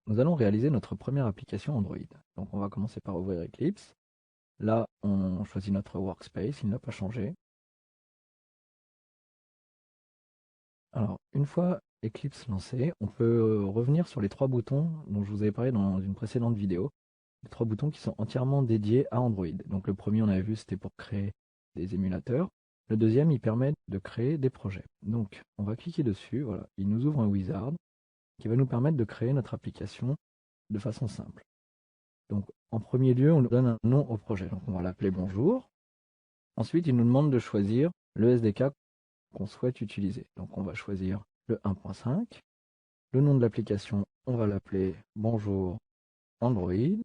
nous allons réaliser notre première application Android. Donc on va commencer par ouvrir Eclipse. Là, on choisit notre workspace, il n'a pas changé. Alors, une fois Eclipse lancé, on peut revenir sur les 3 boutons dont je vous avais parlé dans une précédente vidéo. Les 3 boutons qui sont entièrement dédiés à Android. Donc le premier, on avait vu, c'était pour créer des émulateurs. Le deuxième, il permet de créer des projets. Donc, on va cliquer dessus, voilà, il nous ouvre un wizard qui va nous permettre de créer notre application de façon simple. Donc, en premier lieu, on nous donne un nom au projet. Donc, on va l'appeler Bonjour. Ensuite, il nous demande de choisir le SDK qu'on souhaite utiliser. Donc, on va choisir le 1.5. Le nom de l'application, on va l'appeler Bonjour Android.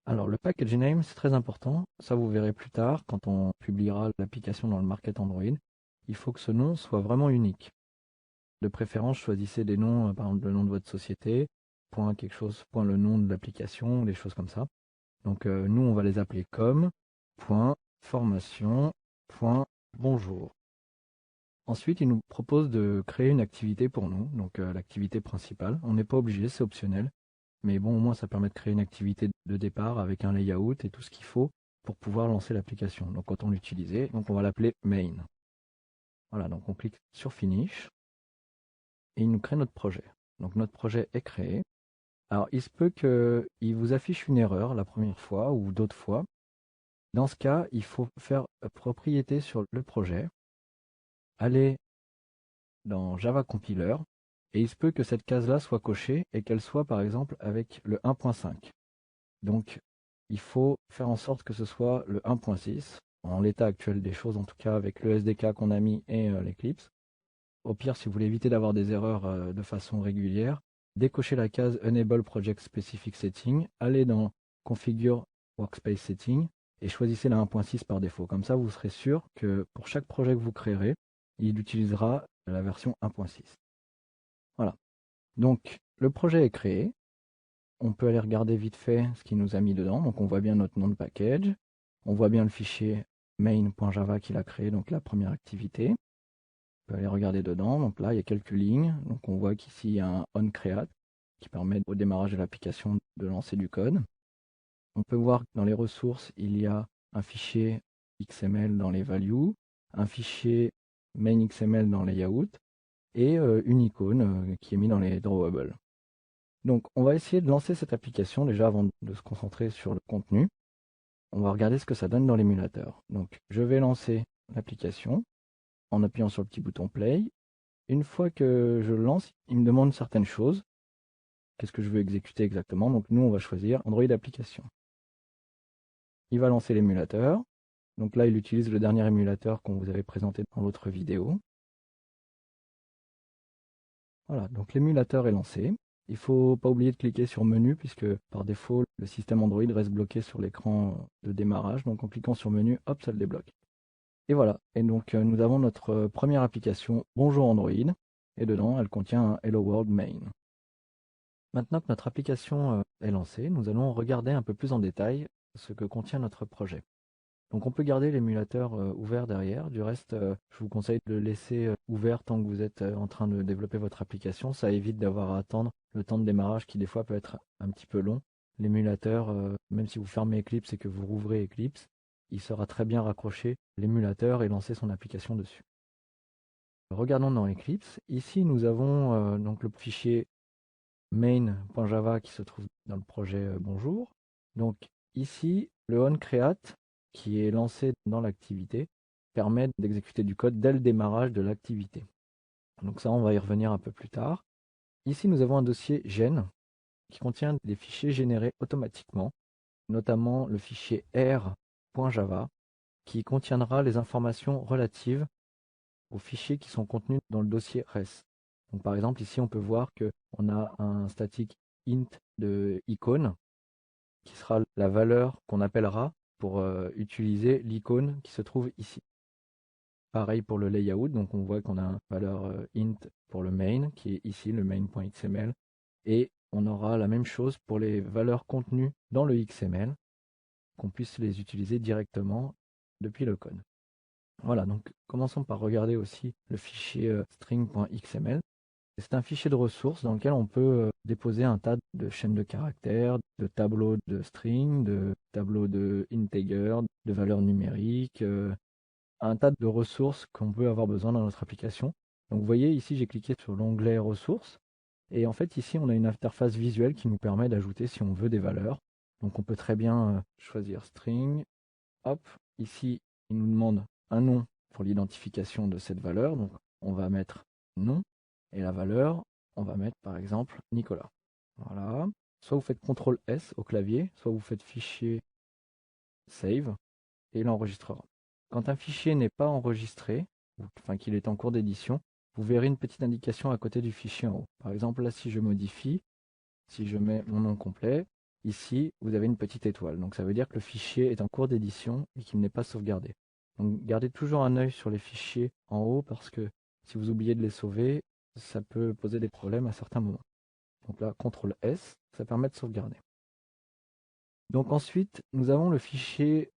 Alors, le package name, c'est très important. Ça, vous verrez plus tard quand on publiera l'application dans le market Android. Il faut que ce nom soit vraiment unique. De préférence, choisissez des noms, par exemple le nom de votre société, point quelque chose, point le nom de l'application, des choses comme ça. Donc nous, on va les appeler comme .formation.bonjour. Ensuite, il nous propose de créer une activité pour nous, donc l'activité principale. On n'est pas obligé, c'est optionnel. Mais bon, au moins, ça permet de créer une activité de départ avec un layout et tout ce qu'il faut pour pouvoir lancer l'application. Donc, quand on l'utilise, donc on va l'appeler main. Voilà, donc on clique sur Finish et il nous crée notre projet. Donc, notre projet est créé. Alors, il se peut qu'il vous affiche une erreur la première fois ou d'autres fois. Dans ce cas, il faut faire propriété sur le projet, aller dans Java Compiler, et il se peut que cette case-là soit cochée et qu'elle soit par exemple avec le 1.5. Donc, il faut faire en sorte que ce soit le 1.6, en l'état actuel des choses, en tout cas avec le SDK qu'on a mis et l'Eclipse. Au pire, si vous voulez éviter d'avoir des erreurs de façon régulière, décochez la case Enable Project Specific Setting, allez dans Configure Workspace Setting et choisissez la 1.6 par défaut. Comme ça, vous serez sûr que pour chaque projet que vous créerez, il utilisera la version 1.6. Voilà. Donc, le projet est créé. On peut aller regarder vite fait ce qu'il nous a mis dedans. Donc, on voit bien notre nom de package. On voit bien le fichier main.java qu'il a créé, donc la première activité. On peut aller regarder dedans. Donc là, il y a quelques lignes. Donc, on voit qu'ici, il y a un onCreate qui permet au démarrage de l'application de lancer du code. On peut voir que dans les ressources, il y a un fichier XML dans les values, un fichier main XML dans les layout et une icône qui est mise dans les drawables. Donc on va essayer de lancer cette application déjà avant de se concentrer sur le contenu. On va regarder ce que ça donne dans l'émulateur. Donc je vais lancer l'application en appuyant sur le petit bouton play. Une fois que je le lance, il me demande certaines choses. Qu'est-ce que je veux exécuter exactement? Donc nous on va choisir Android application. Il va lancer l'émulateur. Donc là il utilise le dernier émulateur qu'on vous avait présenté dans l'autre vidéo. Voilà, donc l'émulateur est lancé. Il ne faut pas oublier de cliquer sur menu puisque par défaut le système Android reste bloqué sur l'écran de démarrage. Donc en cliquant sur menu, hop, ça le débloque. Et voilà, et donc nous avons notre première application Bonjour Android et dedans elle contient un Hello World main. Maintenant que notre application est lancée, nous allons regarder un peu plus en détail ce que contient notre projet. Donc on peut garder l'émulateur ouvert derrière. Du reste, je vous conseille de le laisser ouvert tant que vous êtes en train de développer votre application. Ça évite d'avoir à attendre le temps de démarrage qui des fois peut être un petit peu long. L'émulateur, même si vous fermez Eclipse et que vous rouvrez Eclipse, il sera très bien raccrocher l'émulateur et lancer son application dessus. Regardons dans Eclipse. Ici, nous avons donc le fichier main.java qui se trouve dans le projet Bonjour. Donc ici, le onCreate qui est lancé dans l'activité permet d'exécuter du code dès le démarrage de l'activité. Donc ça, on va y revenir un peu plus tard. Ici, nous avons un dossier gen qui contient des fichiers générés automatiquement, notamment le fichier r.java qui contiendra les informations relatives aux fichiers qui sont contenus dans le dossier res. Donc par exemple, ici, on peut voir qu'on a un statique int de icône qui sera la valeur qu'on appellera pour utiliser l'icône qui se trouve ici. Pareil pour le layout, donc on voit qu'on a une valeur int pour le main qui est ici, le main.xml, et on aura la même chose pour les valeurs contenues dans le XML, qu'on puisse les utiliser directement depuis le code. Voilà, donc commençons par regarder aussi le fichier string.xml. C'est un fichier de ressources dans lequel on peut déposer un tas de chaînes de caractères, de tableaux de string, de tableaux de integer, de valeurs numériques, un tas de ressources qu'on peut avoir besoin dans notre application. Donc vous voyez ici j'ai cliqué sur l'onglet ressources et en fait ici on a une interface visuelle qui nous permet d'ajouter si on veut des valeurs. Donc on peut très bien choisir string, hop, ici il nous demande un nom pour l'identification de cette valeur, donc on va mettre nom et la valeur, on va mettre par exemple Nicolas. Voilà, soit vous faites CTRL S au clavier, soit vous faites fichier save et il enregistrera. Quand un fichier n'est pas enregistré, enfin qu'il est en cours d'édition, vous verrez une petite indication à côté du fichier en haut. Par exemple, là, si je modifie, si je mets mon nom complet, ici, vous avez une petite étoile. Donc ça veut dire que le fichier est en cours d'édition et qu'il n'est pas sauvegardé. Donc gardez toujours un œil sur les fichiers en haut parce que si vous oubliez de les sauver, ça peut poser des problèmes à certains moments. Donc là, CTRL S, ça permet de sauvegarder. Donc ensuite, nous avons le fichier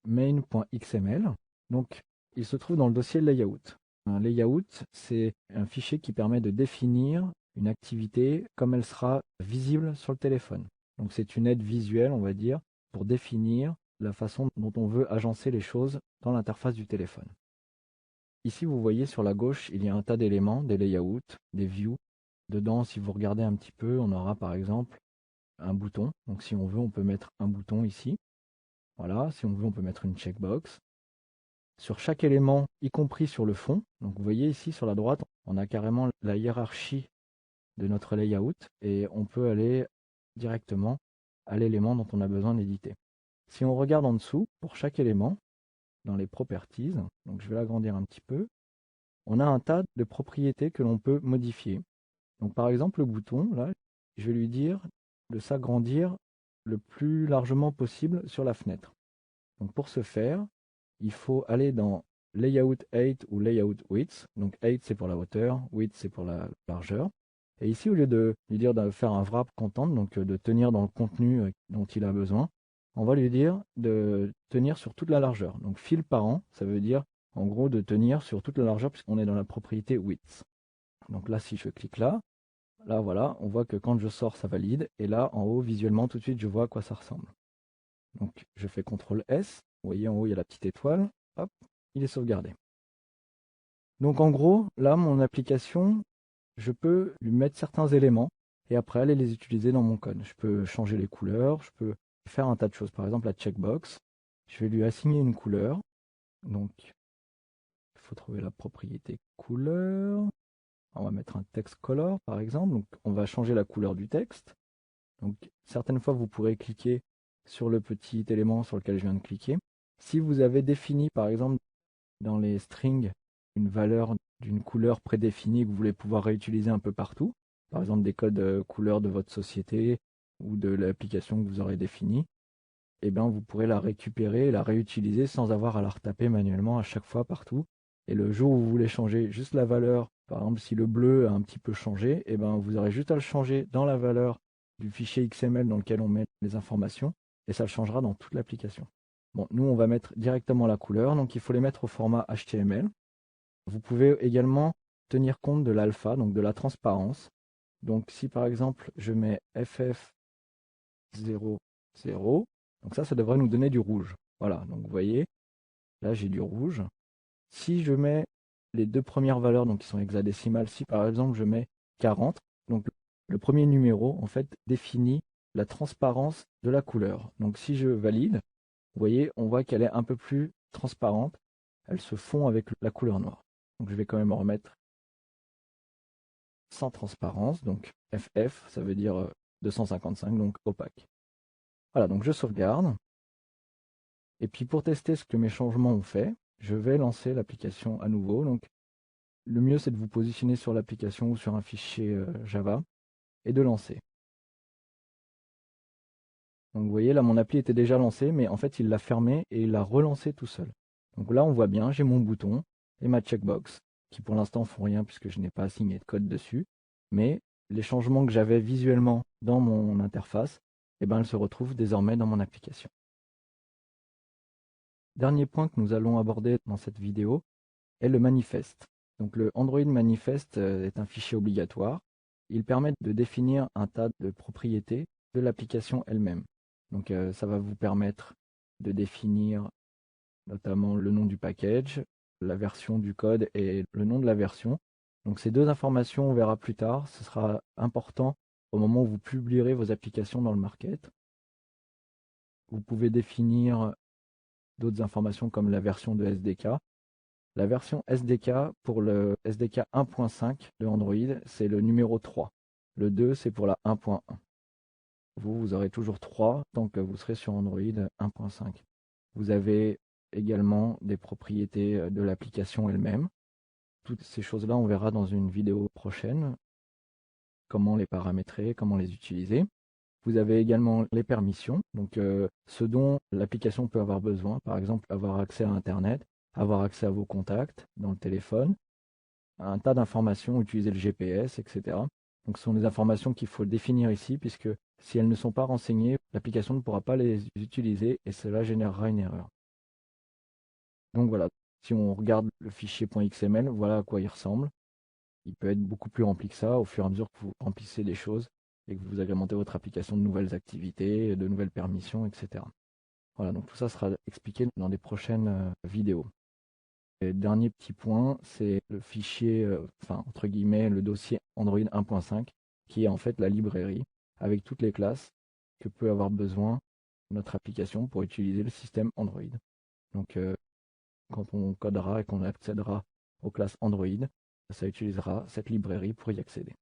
main.xml. Donc, il se trouve dans le dossier layout. Un layout, c'est un fichier qui permet de définir une activité comme elle sera visible sur le téléphone. Donc, c'est une aide visuelle, on va dire, pour définir la façon dont on veut agencer les choses dans l'interface du téléphone. Ici, vous voyez sur la gauche, il y a un tas d'éléments, des layouts, des views. Dedans, si vous regardez un petit peu, on aura par exemple un bouton. Donc, si on veut, on peut mettre un bouton ici. Voilà, si on veut, on peut mettre une checkbox. Sur chaque élément, y compris sur le fond, donc vous voyez ici sur la droite, on a carrément la hiérarchie de notre layout et on peut aller directement à l'élément dont on a besoin d'éditer. Si on regarde en dessous, pour chaque élément, dans les properties, donc je vais l'agrandir un petit peu, on a un tas de propriétés que l'on peut modifier. Donc par exemple le bouton, là, je vais lui dire de s'agrandir le plus largement possible sur la fenêtre. Donc pour ce faire, il faut aller dans Layout Height ou Layout Width. Donc Height c'est pour la hauteur, Width c'est pour la largeur. Et ici, au lieu de lui dire de faire un wrap content, donc de tenir dans le contenu dont il a besoin, on va lui dire de tenir sur toute la largeur. Donc fil par an, ça veut dire en gros de tenir sur toute la largeur puisqu'on est dans la propriété Width. Donc là, si je clique là, voilà, on voit que quand je sors, ça valide. Et là, en haut, visuellement, tout de suite, je vois à quoi ça ressemble. Donc je fais CTRL S. Vous voyez en haut, il y a la petite étoile. Hop, il est sauvegardé. Donc en gros, là, mon application, je peux lui mettre certains éléments et après aller les utiliser dans mon code. Je peux changer les couleurs, je peux faire un tas de choses. Par exemple, la checkbox, je vais lui assigner une couleur. Donc, il faut trouver la propriété couleur. On va mettre un text color, par exemple. Donc, on va changer la couleur du texte. Donc, certaines fois, vous pourrez cliquer sur le petit élément sur lequel je viens de cliquer. Si vous avez défini, par exemple, dans les strings, une valeur d'une couleur prédéfinie que vous voulez pouvoir réutiliser un peu partout, par exemple des codes couleurs de votre société ou de l'application que vous aurez définie, eh bien vous pourrez la récupérer et la réutiliser sans avoir à la retaper manuellement à chaque fois partout. Et le jour où vous voulez changer juste la valeur, par exemple si le bleu a un petit peu changé, eh bien vous aurez juste à le changer dans la valeur du fichier XML dans lequel on met les informations et ça le changera dans toute l'application. Bon, nous, on va mettre directement la couleur, donc il faut les mettre au format HTML. Vous pouvez également tenir compte de l'alpha, donc de la transparence. Donc si par exemple, je mets FF00, donc ça devrait nous donner du rouge. Voilà, donc vous voyez, là j'ai du rouge. Si je mets les deux premières valeurs, donc qui sont hexadécimales, si par exemple je mets 40, donc le premier numéro, en fait, définit la transparence de la couleur. Donc si je valide, vous voyez, on voit qu'elle est un peu plus transparente. Elle se fond avec la couleur noire. Donc je vais quand même remettre sans transparence. Donc FF, ça veut dire 255, donc opaque. Voilà, donc je sauvegarde. Et puis pour tester ce que mes changements ont fait, je vais lancer l'application à nouveau. Donc le mieux, c'est de vous positionner sur l'application ou sur un fichier Java et de lancer. Donc vous voyez, là, mon appli était déjà lancé, mais en fait, il l'a fermé et il l'a relancé tout seul. Donc là, on voit bien, j'ai mon bouton et ma checkbox, qui pour l'instant font rien puisque je n'ai pas assigné de code dessus. Mais les changements que j'avais visuellement dans mon interface, eh ben, elles se retrouvent désormais dans mon application. Dernier point que nous allons aborder dans cette vidéo est le manifeste. Donc le Android Manifest est un fichier obligatoire. Il permet de définir un tas de propriétés de l'application elle-même. Donc ça va vous permettre de définir notamment le nom du package, la version du code et le nom de la version. Donc ces deux informations, on verra plus tard, ce sera important au moment où vous publierez vos applications dans le market. Vous pouvez définir d'autres informations comme la version de SDK. La version SDK pour le SDK 1.5 de Android, c'est le numéro 3. Le 2, c'est pour la 1.1. Vous aurez toujours 3 tant que vous serez sur Android 1.5. Vous avez également des propriétés de l'application elle-même. Toutes ces choses-là, on verra dans une vidéo prochaine. Comment les paramétrer, comment les utiliser. Vous avez également les permissions, donc ce dont l'application peut avoir besoin, par exemple avoir accès à Internet, avoir accès à vos contacts dans le téléphone, un tas d'informations, utiliser le GPS, etc. Donc ce sont des informations qu'il faut définir ici, puisque si elles ne sont pas renseignées, l'application ne pourra pas les utiliser et cela générera une erreur. Donc voilà, si on regarde le fichier .xml, voilà à quoi il ressemble. Il peut être beaucoup plus rempli que ça au fur et à mesure que vous remplissez des choses et que vous agrémentez votre application de nouvelles activités, de nouvelles permissions, etc. Voilà, donc tout ça sera expliqué dans des prochaines vidéos. Et dernier petit point, c'est le fichier, entre guillemets, le dossier Android 1.5, qui est en fait la librairie avec toutes les classes que peut avoir besoin notre application pour utiliser le système Android. Donc quand on codera et qu'on accédera aux classes Android, ça utilisera cette librairie pour y accéder.